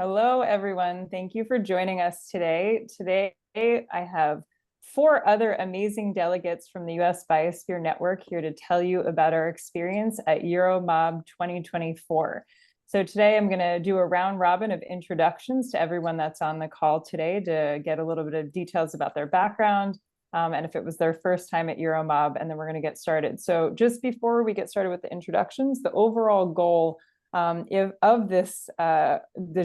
Hello, everyone. Thank you for joining us today. Today, I have 4 other amazing delegates from the US Biosphere Network here to tell you about our experience at EuroMAB 2024. So today I'm going to do a round robin of introductions to everyone that's on the call today to get a little bit of details about their background and if it was their first time at EuroMAB, and then we're going to get started. So just before we get started with the introductions, the overall goal of this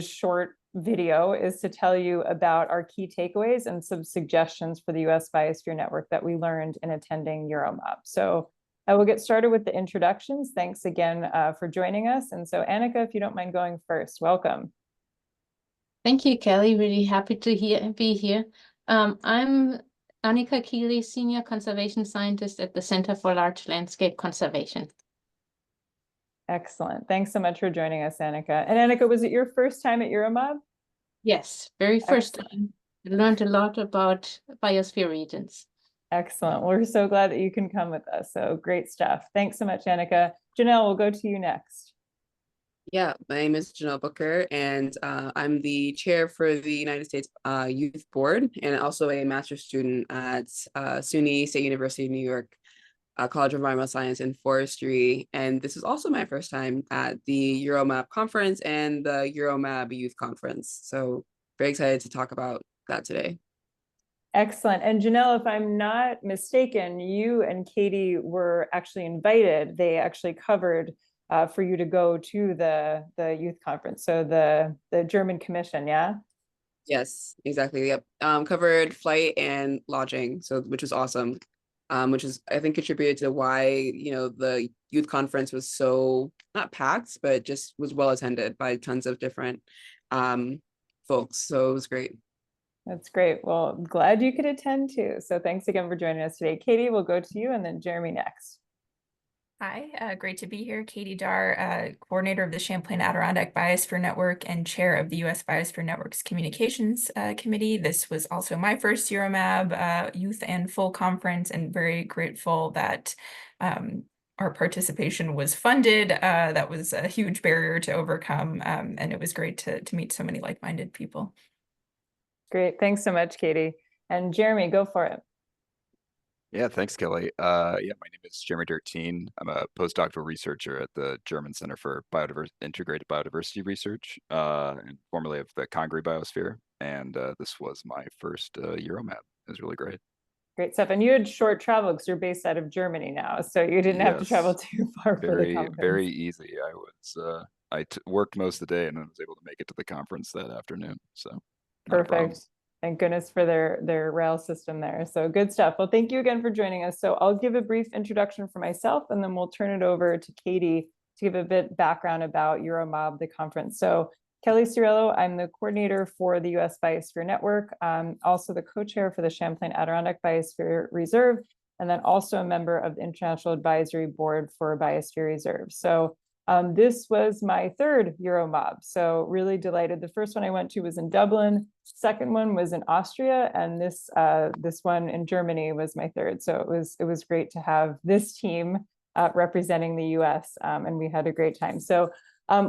short video is to tell you about our key takeaways and some suggestions for the US Biosphere Network that we learned in attending EuroMAB. So I will get started with the introductions. Thanks again for joining us. And so Annika, if you don't mind going first, welcome. Thank you, Kelly. Really happy to be here. I'm Annika Keeley, Senior Conservation Scientist at the Center for Large Landscape Conservation. Excellent. Thanks so much for joining us, Annika. And Annika, was it your first time at EuroMAB? Yes, very first time. I learned a lot about biosphere regions. Excellent. We're so glad that you can come with us. So great stuff. Thanks so much, Annika. Jenelle, we'll go to you next. Yeah, my name is Jenelle Booker, and I'm the chair for the United States Youth Board and also a master's student at SUNY State University of New York College of Environmental Science and Forestry. And this is also my first time at the EuroMAB conference and the EuroMAB Youth Conference. So very excited to talk about that today. Excellent. And Jenelle, if I'm not mistaken, you and Katie were actually invited. They actually covered for you to go to the youth conference. So the German Commission, yeah? Yes, exactly. Yep. Covered flight and lodging, which was awesome. Which is, I think, contributed to why, the youth conference was so not packed, but just was well attended by tons of different folks. So it was great. That's great. Well, I'm glad you could attend too. So thanks again for joining us today. Katie, we'll go to you, and then Jeremy next. Hi, great to be here. Katie Darr, coordinator of the Champlain Adirondack Biosphere Network and chair of the US Biosphere Network's Communications Committee. This was also my first EuroMAB youth and full conference, and very grateful that our participation was funded. That was a huge barrier to overcome, and it was great to meet so many like-minded people. Great. Thanks so much, Katie. And Jeremy, go for it. Yeah, thanks, Kelly. My name is Jeremy Dertien. I'm a postdoctoral researcher at the German Center for Integrated Biodiversity Research, and formerly of the Congaree Biosphere. And this was my first EuroMAB. It was really great. Great stuff. And you had short travel because you're based out of Germany now, so you didn't have to travel too far for the conference. Very easy. I worked most of the day and then was able to make it to the conference that afternoon. So perfect. Thank goodness for their rail system there. So good stuff. Well, thank you again for joining us. So I'll give a brief introduction for myself, and then we'll turn it over to Katie to give a bit background about EuroMAB, the conference. So Kelly Cerialo, I'm the coordinator for the US Biosphere Network, also the co-chair for the Champlain Adirondack Biosphere Reserve, and then also a member of the International Advisory Board for Biosphere Reserves. So this was my third EuroMAB, so really delighted. The first one I went to was in Dublin. Second one was in Austria, and this one in Germany was my third. So it was great to have this team representing the US, and we had a great time. So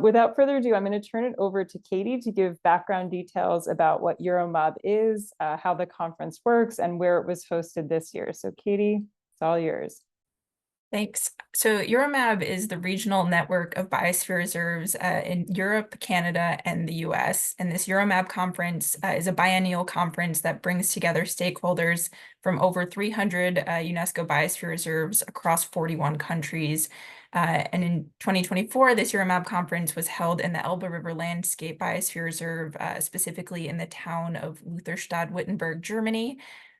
without further ado, I'm going to turn it over to Katie to give background details about what EuroMAB is, how the conference works, and where it was hosted this year. So Katie, it's all yours. Thanks. So EuroMAB is the regional network of biosphere reserves in Europe, Canada, and the US. And this EuroMAB conference is a biennial conference that brings together stakeholders from over 300 UNESCO Biosphere Reserves across 41 countries. And in 2024, this EuroMAB conference was held in the Elbe River Landscape Biosphere Reserve, specifically in the town of Lutherstadt Wittenberg, Germany.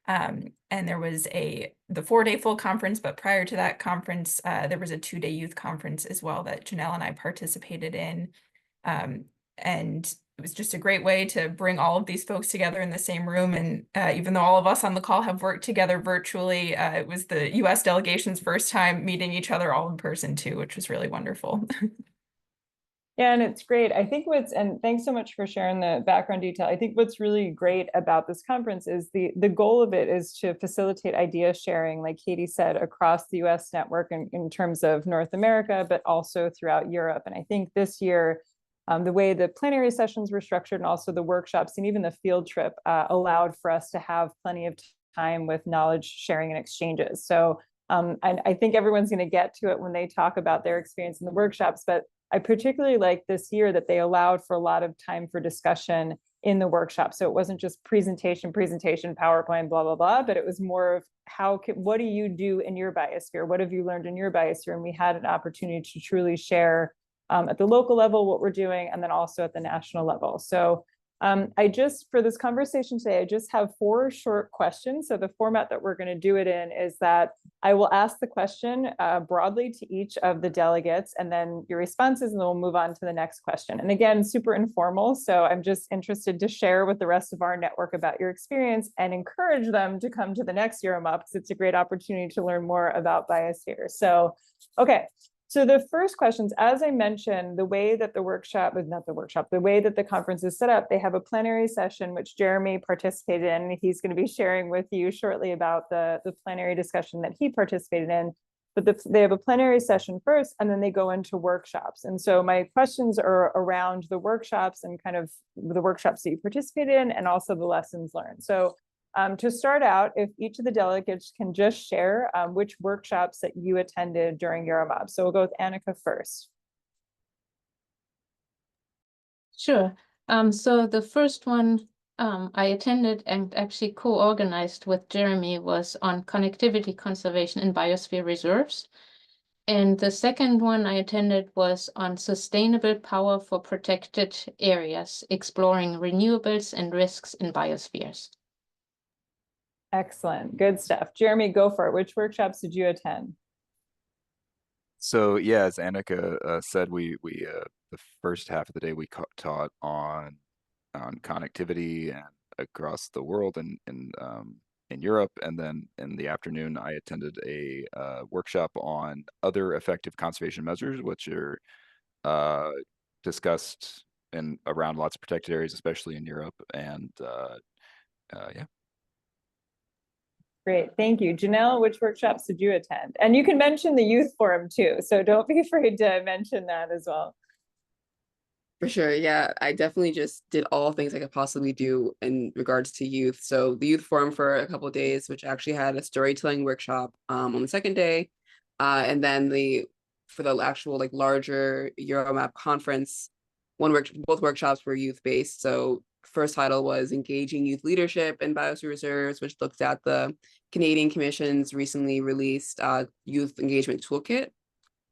And there was the 4-day full conference, but prior to that conference, there was a 2-day youth conference as well that Jenelle and I participated in. And it was just a great way to bring all of these folks together in the same room. And even though all of us on the call have worked together virtually, it was the US delegation's first time meeting each other all in person too, which was really wonderful. Yeah, and it's great. I think and thanks so much for sharing the background detail. I think what's really great about this conference is the goal of it is to facilitate idea sharing, like Katie said, across the US network in terms of North America, but also throughout Europe. And I think this year, the way the plenary sessions were structured and also the workshops and even the field trip allowed for us to have plenty of time with knowledge sharing and exchanges. So I think everyone's going to get to it when they talk about their experience in the workshops, but I particularly like this year that they allowed for a lot of time for discussion in the workshop. So it wasn't just presentation, PowerPoint, blah, blah, blah, but it was more of what do you do in your biosphere? What have you learned in your biosphere? And we had an opportunity to truly share at the local level what we're doing, and then also at the national level. So for this conversation today, I just have 4 short questions. So the format that we're going to do it in is that I will ask the question broadly to each of the delegates, and then your responses, and then we'll move on to the next question. And again, super informal. So I'm just interested to share with the rest of our network about your experience and encourage them to come to the next EuroMAB, because it's a great opportunity to learn more about biosphere. So, okay. So the first questions, as I mentioned, the way that the way that the conference is set up, they have a plenary session, which Jeremy participated in. He's going to be sharing with you shortly about the plenary discussion that he participated in. But they have a plenary session first, and then they go into workshops. And so my questions are around the workshops and kind of the workshops that you participated in, and also the lessons learned. So to start out, if each of the delegates can just share which workshops that you attended during EuroMAB. So we'll go with Annika first. Sure. So the first one I attended and actually co-organized with Jeremy was on connectivity conservation in biosphere reserves. And the second one I attended was on sustainable power for protected areas, exploring renewables and risks in biospheres. Excellent. Good stuff. Jeremy, go for it. Which workshops did you attend? So yeah, as Annika said, we the first half of the day we taught on connectivity and across the world and in Europe, and then in the afternoon I attended a workshop on other effective conservation measures, which are discussed in around lots of protected areas, especially in Europe. And yeah. Great, thank you. Jenelle, which workshops did you attend? And you can mention the youth forum too, so don't be afraid to mention that as well. For sure. Yeah, I definitely just did all things I could possibly do in regards to youth. So the youth forum for a couple of days, which actually had a storytelling workshop on the second day. And then for the actual larger EuroMAB conference, both workshops were youth-based. So first title was Engaging Youth Leadership in Biosphere Reserves, which looked at the Canadian Commission's recently released Youth Engagement Toolkit.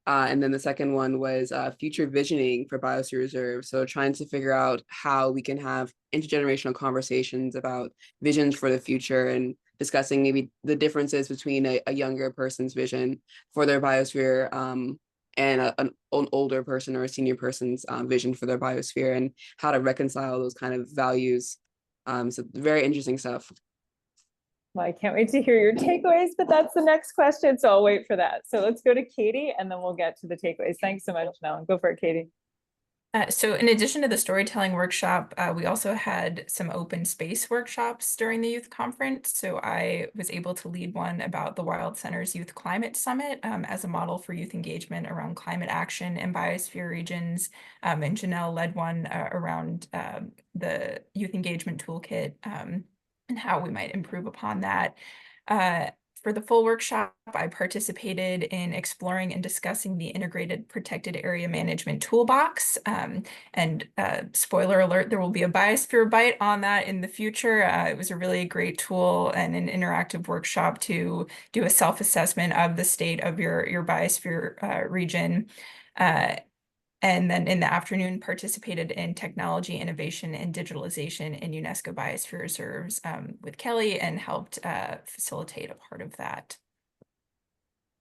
And then the second one was future visioning for biosphere reserves. So trying to figure out how we can have intergenerational conversations about visions for the future, and discussing maybe the differences between a younger person's vision for their biosphere and an older person or a senior person's vision for their biosphere, and how to reconcile those kind of values. So very interesting stuff. Well, I can't wait to hear your takeaways, but that's the next question, so I'll wait for that. So let's go to Katie, and then we'll get to the takeaways. Thanks so much, Nell. Go for it, Katie. So in addition to the storytelling workshop, we also had some open space workshops during the youth conference. So I was able to lead one about the Wild Center's Youth Climate Summit as a model for youth engagement around climate action in biosphere regions. And Jenelle led one around the Youth Engagement Toolkit and how we might improve upon that. For the full workshop, I participated in exploring and discussing the Integrated Protected Area Management Toolbox. And spoiler alert, there will be a Biosphere Bite on that in the future. It was a really great tool and an interactive workshop to do a self-assessment of the state of your biosphere region. And then in the afternoon, participated in technology, innovation, and digitalization in UNESCO Biosphere Reserves with Kelly, and helped facilitate a part of that.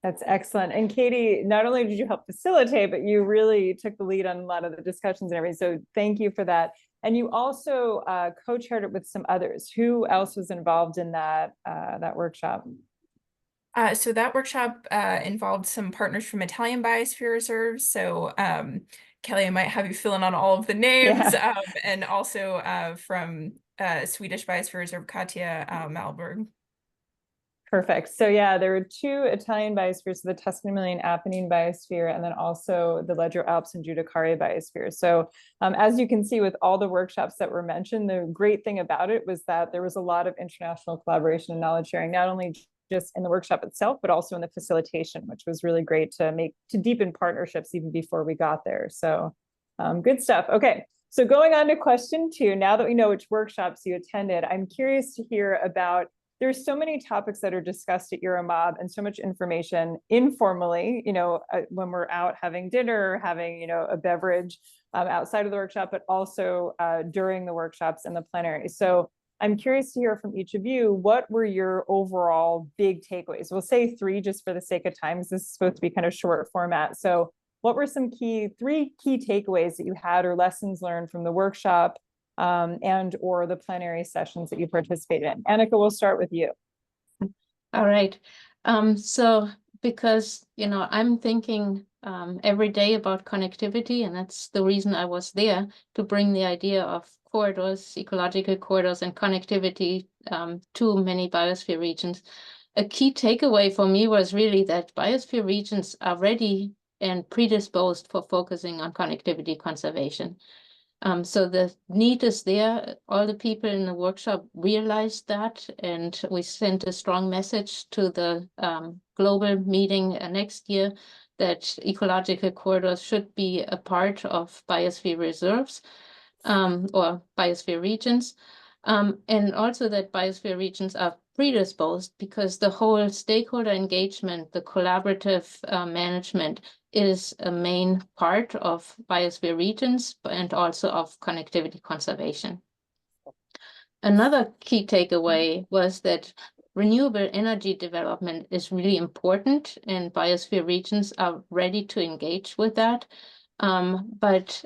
That's excellent. And Katie, not only did you help facilitate, but you really took the lead on a lot of the discussions and everything. So thank you for that. And you also co-chaired it with some others. Who else was involved in that workshop? So that workshop involved some partners from Italian Biosphere Reserves. So Kelly, I might have you fill in on all of the names, and also from Swedish Biosphere Reserve, Katja Malberg. Perfect. So yeah, there were two Italian biospheres, the Tuscan-Emilian Apennine Biosphere, and then also the Leggio Alps and Giudicaria Biosphere. So as you can see with all the workshops that were mentioned, the great thing about it was that there was a lot of international collaboration and knowledge sharing, not only just in the workshop itself, but also in the facilitation, which was really great to deepen partnerships even before we got there. So good stuff. Okay. So going on to question 2, now that we know which workshops you attended, I'm curious to hear about, there's so many topics that are discussed at EuroMAB and so much information informally, when we're out having dinner or having, a beverage outside of the workshop, but also during the workshops and the plenary. So I'm curious to hear from each of you, what were your overall big takeaways? We'll say 3 just for the sake of time, because this is supposed to be kind of short format. So what were some 3 key takeaways that you had or lessons learned from the workshop and or the plenary sessions that you participated in? Annika, we'll start with you. All right. So because, I'm thinking every day about connectivity, and that's the reason I was there, to bring the idea of corridors, ecological corridors, and connectivity to many biosphere regions. A key takeaway for me was really that biosphere regions are ready and predisposed for focusing on connectivity conservation. So the need is there. All the people in the workshop realized that, and we sent a strong message to the global meeting next year that ecological corridors should be a part of biosphere reserves or biosphere regions, and also that biosphere regions are predisposed because the whole stakeholder engagement, the collaborative management is a main part of biosphere regions and also of connectivity conservation. Another key takeaway was that renewable energy development is really important and biosphere regions are ready to engage with that. But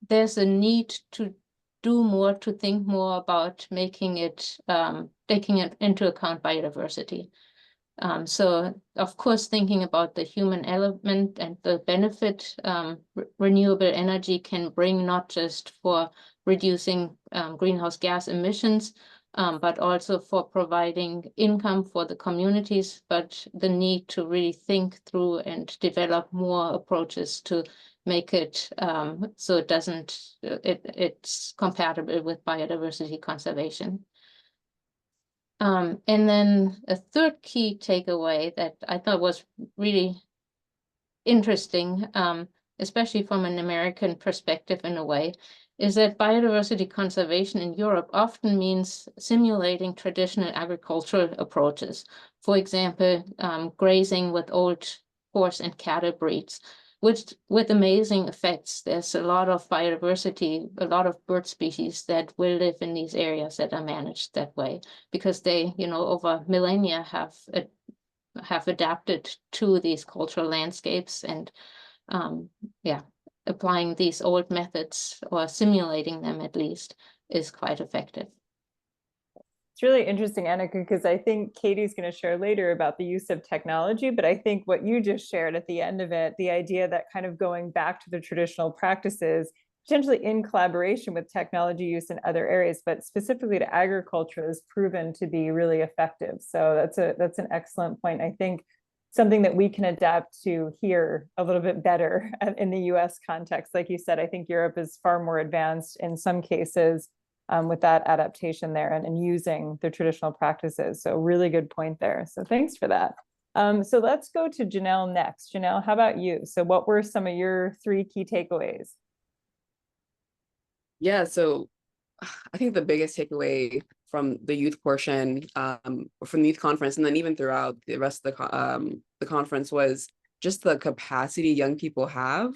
there's a need to do more, to think more about making it, taking it into account biodiversity. So, of course, thinking about the human element and the benefit renewable energy can bring, not just for reducing greenhouse gas emissions, but also for providing income for the communities, but the need to really think through and develop more approaches to make it so it doesn't, it's compatible with biodiversity conservation. And then a third key takeaway that I thought was really interesting, especially from an American perspective in a way, is that biodiversity conservation in Europe often means simulating traditional agricultural approaches. For example, grazing with old horse and cattle breeds, which with amazing effects. There's a lot of biodiversity, a lot of bird species that will live in these areas that are managed that way, because they, over millennia have adapted to these cultural landscapes, and applying these old methods or simulating them at least is quite effective. It's really interesting, Annika, because I think Katie's going to share later about the use of technology, but I think what you just shared at the end of it, the idea that kind of going back to the traditional practices, potentially in collaboration with technology use in other areas, but specifically to agriculture, has proven to be really effective. So that's an excellent point. I think something that we can adapt to here a little bit better in the US context. Like you said, I think Europe is far more advanced in some cases with that adaptation there and using the traditional practices. So really good point there. So thanks for that. So let's go to Jenelle next. Jenelle, how about you? So what were some of your 3 key takeaways? Yeah, so I think the biggest takeaway from the youth portion, from the youth conference, and then even throughout the rest of the conference, was just the capacity young people have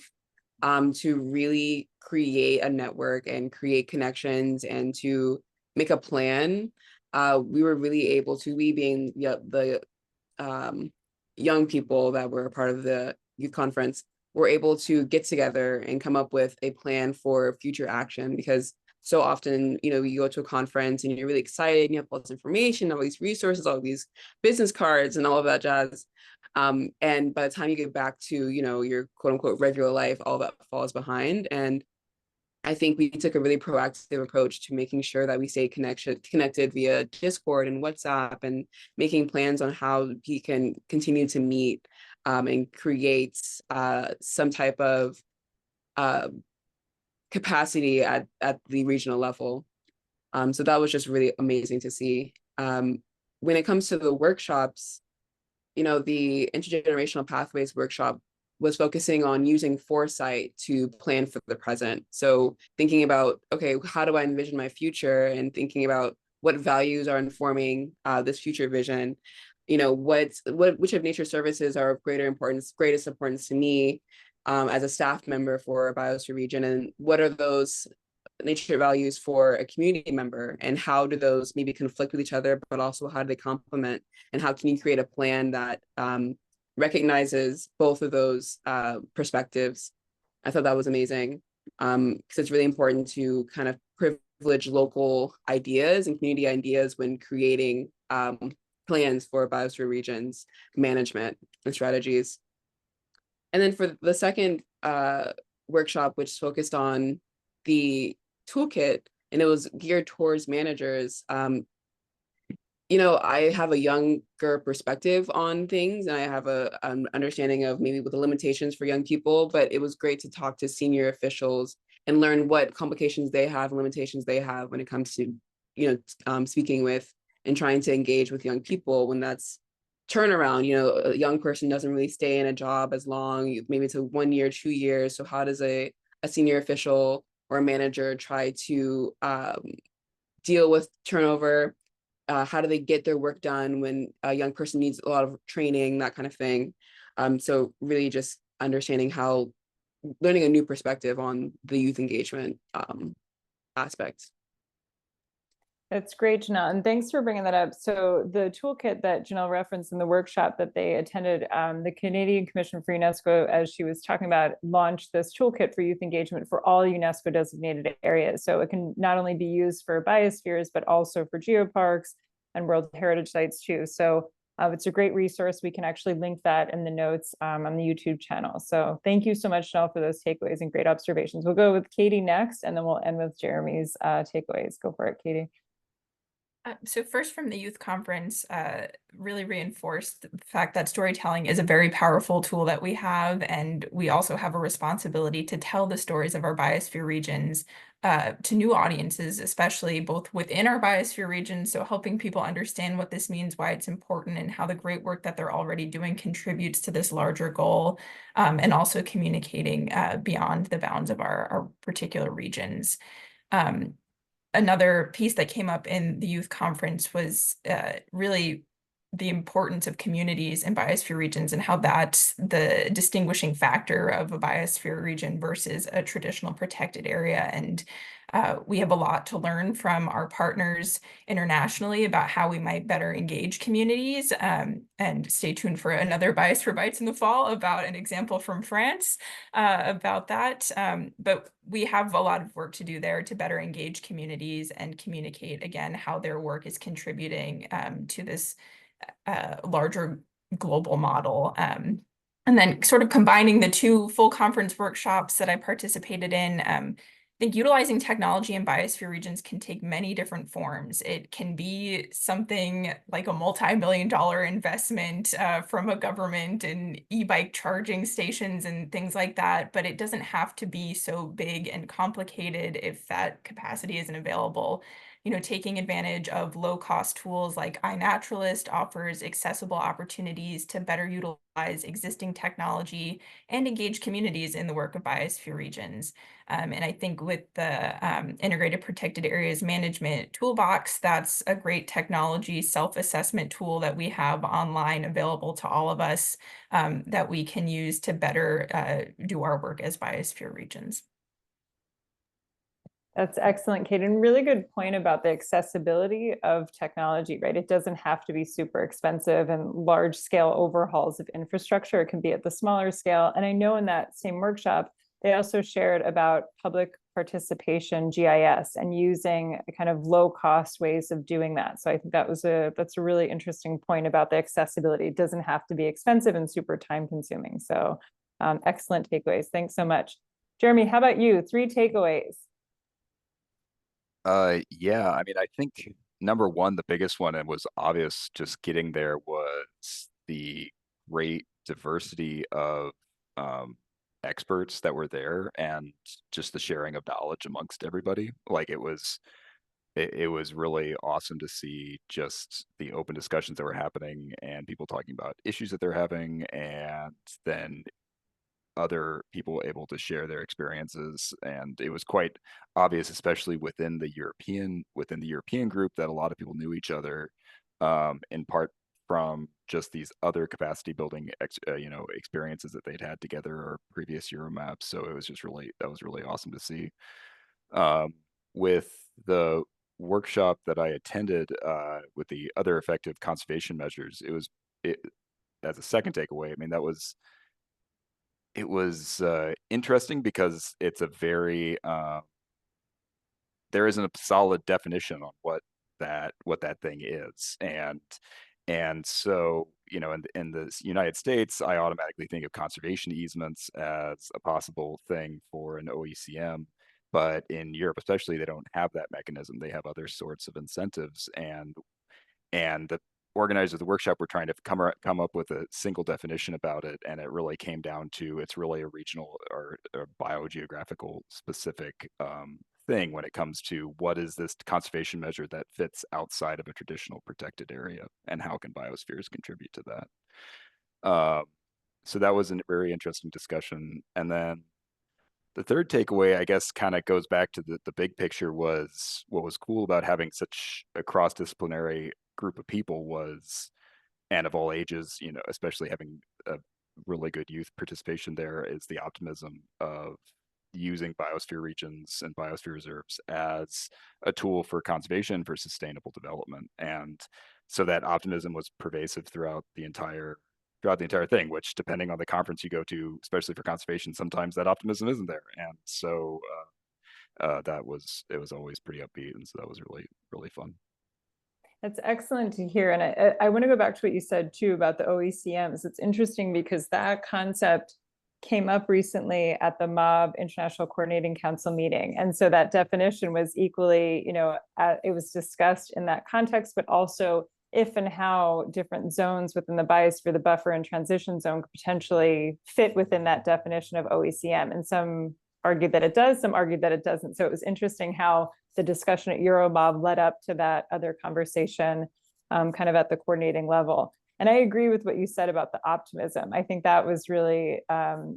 to really create a network and create connections and to make a plan. We were really able to, we being the young people that were a part of the youth conference, were able to get together and come up with a plan for future action, because so often, you go to a conference and you're really excited and you have all this information, all these resources, all these business cards and all of that jazz. And by the time you get back to, your quote unquote regular life, all that falls behind. And I think we took a really proactive approach to making sure that we stay connected via Discord and WhatsApp, and making plans on how we can continue to meet and create some type of capacity at the regional level. So that was just really amazing to see. When it comes to the workshops, the intergenerational pathways workshop was focusing on using foresight to plan for the present. So thinking about, okay, how do I envision my future, and thinking about what values are informing this future vision. Which of nature services are of greatest importance to me as a staff member for a biosphere region, and what are those nature values for a community member, and how do those maybe conflict with each other, but also how do they complement, and how can you create a plan that recognizes both of those perspectives. I thought that was amazing, because it's really important to kind of privilege local ideas and community ideas when creating plans for biosphere regions management and strategies. And then for the second workshop, which focused on the toolkit, and it was geared towards managers. I have a younger perspective on things, and I have an understanding of maybe what the limitations for young people, but it was great to talk to senior officials and learn what complications they have and limitations they have when it comes to, speaking with and trying to engage with young people when that's turnaround. A young person doesn't really stay in a job as long, maybe it's a 1 year, 2 years. So how does a senior official or a manager try to deal with turnover? How do they get their work done when a young person needs a lot of training, that kind of thing. So really just understanding how, learning a new perspective on the youth engagement aspect. That's great, Jenelle, and thanks for bringing that up. So the toolkit that Jenelle referenced in the workshop that they attended, the Canadian Commission for UNESCO, as she was talking about, launched this toolkit for youth engagement for all UNESCO designated areas. So it can not only be used for biospheres, but also for geoparks and World Heritage Sites too. So it's a great resource. We can actually link that in the notes on the YouTube channel. So thank you so much, Jenelle, for those takeaways and great observations. We'll go with Katie next, and then we'll end with Jeremy's takeaways. Go for it, Katie. So first, from the youth conference, really reinforced the fact that storytelling is a very powerful tool that we have, and we also have a responsibility to tell the stories of our biosphere regions to new audiences, especially both within our biosphere regions, so helping people understand what this means, why it's important, and how the great work that they're already doing contributes to this larger goal, and also communicating beyond the bounds of our particular regions. Another piece that came up in the youth conference was really the importance of communities in biosphere regions, and how that's the distinguishing factor of a biosphere region versus a traditional protected area. And we have a lot to learn from our partners internationally about how we might better engage communities. And stay tuned for another Biosphere Bites in the fall about an example from France about that. But we have a lot of work to do there to better engage communities and communicate, again, how their work is contributing to this larger global model. And then sort of combining the two full conference workshops that I participated in, I think utilizing technology in biosphere regions can take many different forms. It can be something like a multi-million-dollar investment from a government in e-bike charging stations and things like that, but it doesn't have to be so big and complicated if that capacity isn't available. Taking advantage of low-cost tools like iNaturalist offers accessible opportunities to better utilize existing technology and engage communities in the work of biosphere regions. And I think with the Integrated Protected Areas Management Toolbox, that's a great technology self-assessment tool that we have online available to all of us that we can use to better do our work as biosphere regions. That's excellent, Kate, and really good point about the accessibility of technology, right? It doesn't have to be super expensive and large scale overhauls of infrastructure. It can be at the smaller scale. And I know in that same workshop, they also shared about public participation GIS and using kind of low cost ways of doing that. So I think that's a really interesting point about the accessibility. It doesn't have to be expensive and super time consuming. So excellent takeaways. Thanks so much. Jeremy, how about you? 3 takeaways. Yeah, I mean, I think number one, the biggest one, and was obvious just getting there, was the great diversity of um, experts that were there and just the sharing of knowledge amongst everybody. Like it was really awesome to see just the open discussions that were happening and people talking about issues that they're having, and then other people able to share their experiences. And it was quite obvious, especially within the European group, that a lot of people knew each other, in part from just these other capacity building experiences that they'd had together or previous EuroMAP. So it was just really, that was really awesome to see. With the workshop that I attended, with the other effective conservation measures, it as a second takeaway, I mean, it was interesting because it's a very there isn't a solid definition on what that thing is. And so, in the United States, I automatically think of conservation easements as a possible thing for an OECM. But in Europe, especially, they don't have that mechanism. They have other sorts of incentives, and the organizers of the workshop were trying to come up with a single definition about it, and it really came down to, it's really a regional or biogeographical specific thing when it comes to what is this conservation measure that fits outside of a traditional protected area, and how can biospheres contribute to that. So that was a very interesting discussion. And then the third takeaway, I guess, kind of goes back to the big picture. Was what was cool about having such a cross-disciplinary group of people was, and of all ages, especially having a really good youth participation there, is the optimism of using biosphere regions and biosphere reserves as a tool for conservation, for sustainable development. And so that optimism was pervasive throughout the entire thing, which, depending on the conference you go to, especially for conservation, sometimes that optimism isn't there. And so it was always pretty upbeat. And so that was really, really fun. That's excellent to hear. And I want to go back to what you said too about the OECMs. It's interesting because that concept came up recently at the MAB International Coordinating Council meeting. And so that definition was equally, it was discussed in that context, but also if and how different zones within the biosphere, the buffer and transition zone, could potentially fit within that definition of OECM. And some argued that it does, some argued that it doesn't. So it was interesting how the discussion at EuroMAB led up to that other conversation, kind of at the coordinating level. And I agree with what you said about the optimism. I think that was really,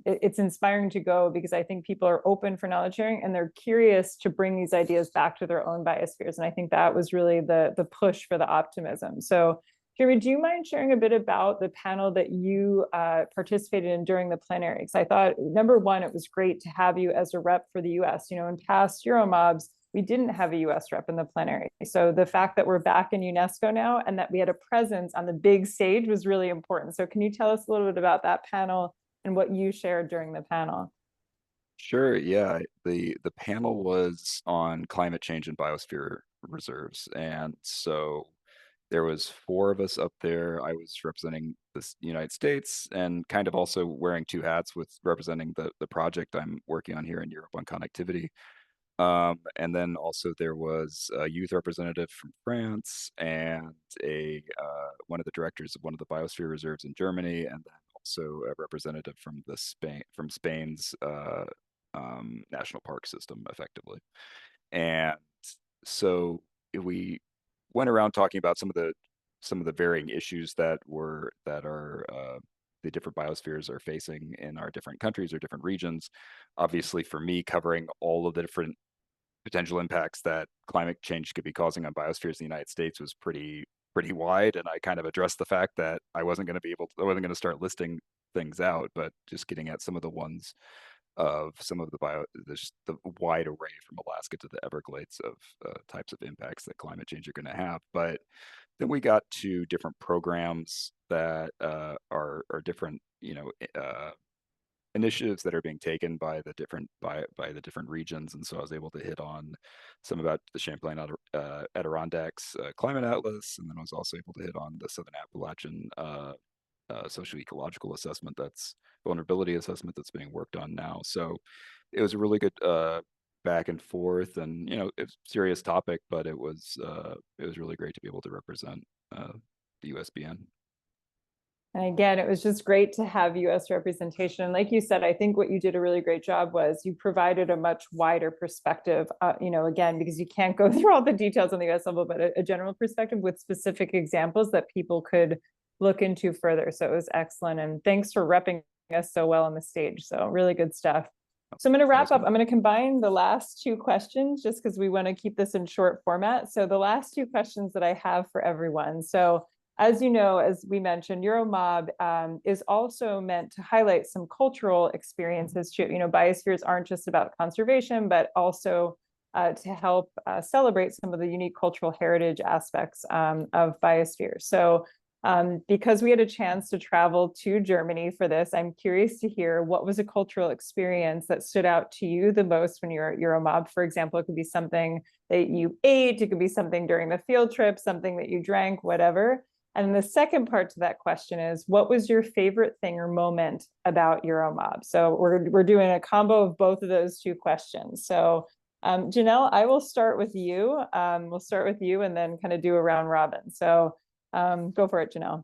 it's inspiring to go, because I think people are open for knowledge sharing and they're curious to bring these ideas back to their own biospheres. And I think that was really the push for the optimism. So Jeremy, do you mind sharing a bit about the panel that you participated in during the plenary? Because I thought, number one, it was great to have you as a rep for the US. In past EuroMABs, we didn't have a US rep in the plenary. So the fact that we're back in UNESCO now and that we had a presence on the big stage was really important. So can you tell us a little bit about that panel and what you shared during the panel? Sure. Yeah. The panel was on climate change and biosphere reserves. And so there was 4 of us up there. I was representing the United States and kind of also wearing 2 hats with representing the project I'm working on here in Europe on connectivity. And then also there was a youth representative from France and one of the directors of one of the biosphere reserves in Germany, and then also a representative from Spain's national park system, effectively. And so we went around talking about some of the varying issues that the different biospheres are facing in our different countries or different regions. Obviously, for me, covering all of the different potential impacts that climate change could be causing on biospheres in the United States was pretty wide, and I kind of addressed the fact that I wasn't going to start listing things out, but just getting at some of the ones of some of the wide array from Alaska to the Everglades of types of impacts that climate change are going to have. But then we got to different programs that are different, initiatives that are being taken by the different regions. And so I was able to hit on some about the Champlain Adirondacks climate atlas, and then I was also able to hit on the Southern Appalachian socio-ecological assessment, that's vulnerability assessment, that's being worked on now. So it was a really good back and forth, and it's a serious topic, but it was really great to be able to represent the USBN. And again, it was just great to have US representation. And like you said, I think what you did a really great job was you provided a much wider perspective, again, because you can't go through all the details on the US level, but a general perspective with specific examples that people could look into further. So it was excellent. And thanks for repping us so well on the stage. So really good stuff. So I'm going to wrap up. I'm going to combine the last two questions just because we want to keep this in short format. So the last two questions that I have for everyone. So as you know, as we mentioned, EuroMAB is also meant to highlight some cultural experiences too. Biospheres aren't just about conservation, but also to help celebrate some of the unique cultural heritage aspects of biospheres. So because we had a chance to travel to Germany for this, I'm curious to hear what was a cultural experience that stood out to you the most when you're at EuroMAB. For example, it could be something that you ate, it could be something during the field trip, something that you drank, whatever. And the second part to that question is, what was your favorite thing or moment about EuroMAB? So we're doing a combo of both of those two questions. So Jenelle, I will start with you. We'll start with you and then kind of do a round robin. So go for it, Jenelle.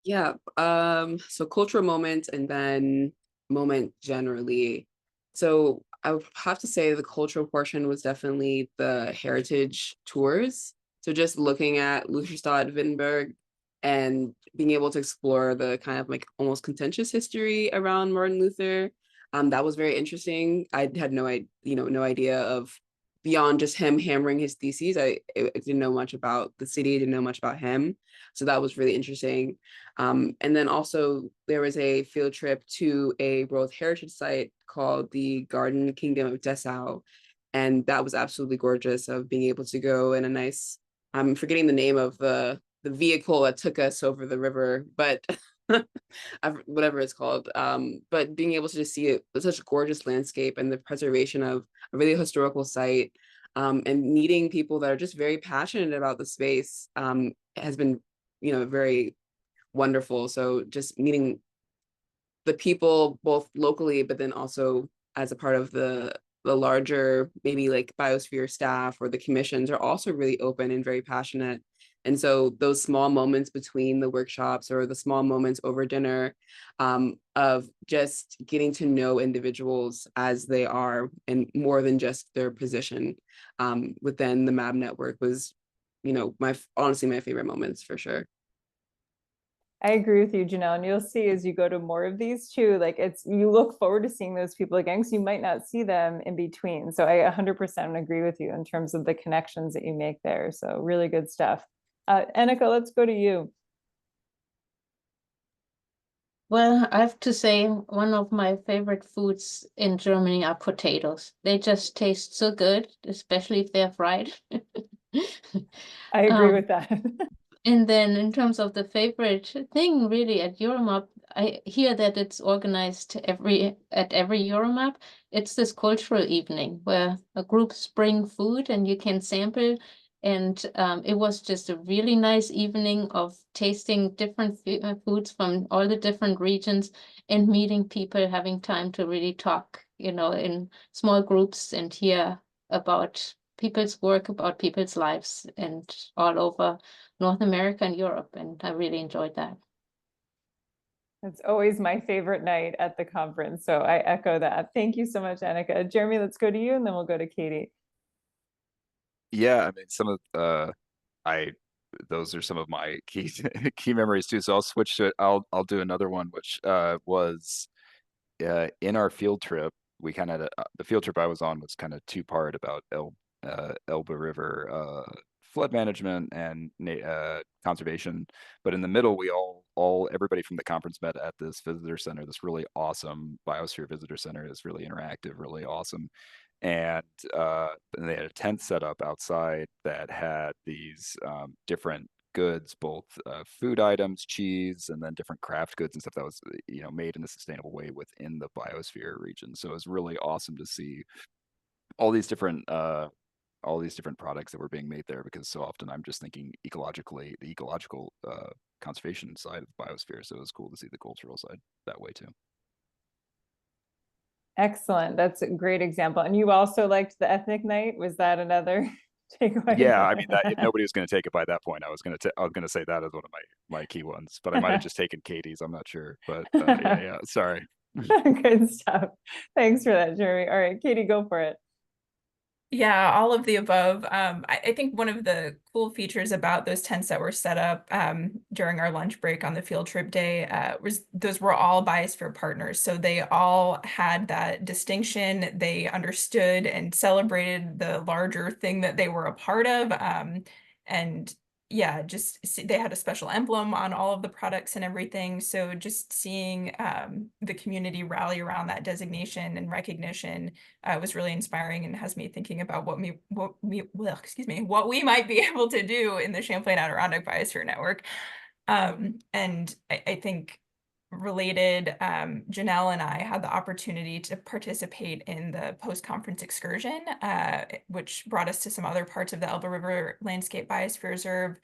Yeah. So cultural moment and then moment generally. So I would have to say the cultural portion was definitely the heritage tours. So just looking at Lutherstadt Wittenberg and being able to explore the kind of like almost contentious history around Martin Luther, that was very interesting. I had no idea of beyond just him hammering his theses. I didn't know much about the city, didn't know much about him. So that was really interesting. And then also there was a field trip to a World Heritage Site called the Garden Kingdom of Dessau. And that was absolutely gorgeous of being able to go in a nice, I'm forgetting the name of the vehicle that took us over the river, but whatever it's called. But being able to just see it, such a gorgeous landscape and the preservation of a really historical site, and meeting people that are just very passionate about the space has been, very wonderful. So just meeting the people both locally, but then also as a part of the larger, maybe like biosphere staff or the commissions are also really open and very passionate. And so those small moments between the workshops or the small moments over dinner of just getting to know individuals as they are and more than just their position within the MAB network was, honestly, my favorite moments for sure. I agree with you, Jenelle. And you'll see as you go to more of these too, like you look forward to seeing those people again, because you might not see them in between. So I 100% agree with you in terms of the connections that you make there. So really good stuff. Annika, let's go to you. Well, I have to say one of my favorite foods in Germany are potatoes. They just taste so good, especially if they're fried. I agree with that. And then in terms of the favorite thing really at EuroMAB, I hear that it's organized at every EuroMAB. It's this cultural evening where groups bring food and you can sample. And it was just a really nice evening of tasting different foods from all the different regions and meeting people, having time to really talk, in small groups and hear about people's work, about people's lives, and all over North America and Europe. And I really enjoyed that. It's always my favorite night at the conference. So I echo that. Thank you so much, Annika. Jeremy, let's go to you and then we'll go to Katie. Yeah, I mean, some of those are some of my key key memories too. So I'll switch to I'll do another one, which was in our field trip. We kind of the field trip I was on was kind of two-part about Elbe River flood management and conservation. But in the middle, we everybody from the conference met at this visitor center, this really awesome biosphere visitor center. It's really interactive, really awesome. And they had a tent set up outside that had these different goods, both food items, cheese, and then different craft goods and stuff that was made in a sustainable way within the biosphere region. So it was really awesome to see all these different products that were being made there, because so often I'm just thinking the ecological conservation side of the biosphere. So it was cool to see the cultural side that way too. Excellent. That's a great example. And you also liked the ethnic night. Was that another takeaway? Yeah, I mean that nobody was going to take it by that point. I was going to say that as one of my key ones, but I might have just taken Katie's. I'm not sure, but yeah. Sorry. Good stuff. Thanks for that, Jeremy. All right, Katie, go for it. Yeah, all of the above. I think one of the cool features about those tents that were set up during our lunch break on the field trip day was those were all Biosphere partners. So they all had that distinction. They understood and celebrated the larger thing that they were a part of. And yeah, they had a special emblem on all of the products and everything. So just seeing the community rally around that designation and recognition was really inspiring and has me thinking about what we might be able to do in the Champlain Adirondack Biosphere Network. And I think related, Jenelle and I had the opportunity to participate in the post-conference excursion, which brought us to some other parts of the Elbe River Landscape Biosphere Reserve,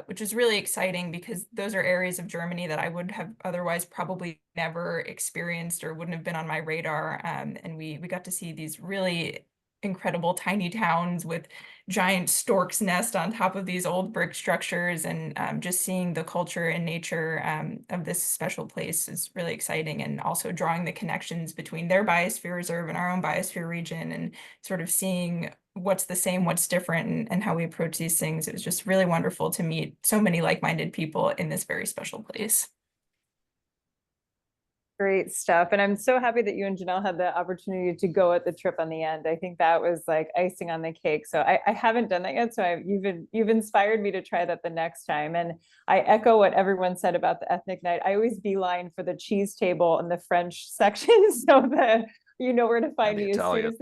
which was really exciting because those are areas of Germany that I would have otherwise probably never experienced or wouldn't have been on my radar. And we got to see these really incredible tiny towns with giant stork's nest on top of these old brick structures, and just seeing the culture and nature of this special place is really exciting, and also drawing the connections between their biosphere reserve and our own biosphere region, and sort of seeing what's the same, what's different, and how we approach these things. It was just really wonderful to meet so many like-minded people in this very special place. Great stuff. And I'm so happy that you and Jenelle had the opportunity to go at the trip on the end. I think that was like icing on the cake. So I haven't done that yet. So you've inspired me to try that the next time. And I echo what everyone said about the ethnic night. I always beeline for the cheese table in the French section so that you know where to find me as soon as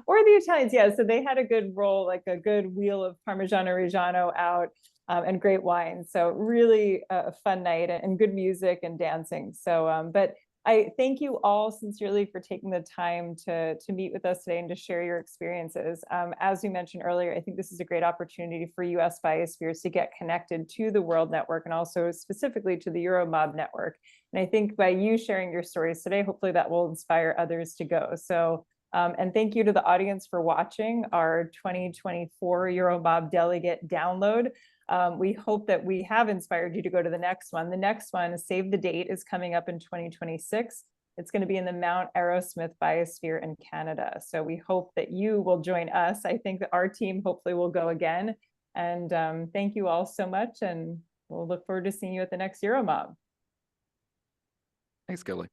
or the Italians. Yeah. So they had a good roll, like a good wheel of Parmigiano Reggiano out. And great wine. So really a fun night and good music and dancing. So, but I thank you all sincerely for taking the time to meet with us today and to share your experiences. As we mentioned earlier, I think this is a great opportunity for US biospheres to get connected to the World Network and also specifically to the EuroMAB network. And I think by you sharing your stories today, hopefully that will inspire others to go. So, and thank you to the audience for watching our 2024 EuroMAB Delegate download. We hope that we have inspired you to go to the next one. The next one, save the date, is coming up in 2026. It's going to be in the Mount Arrowsmith Biosphere in Canada. So we hope that you will join us. I think that our team hopefully will go again. And thank you all so much. And we'll look forward to seeing you at the next EuroMAB. Thanks, Kelly.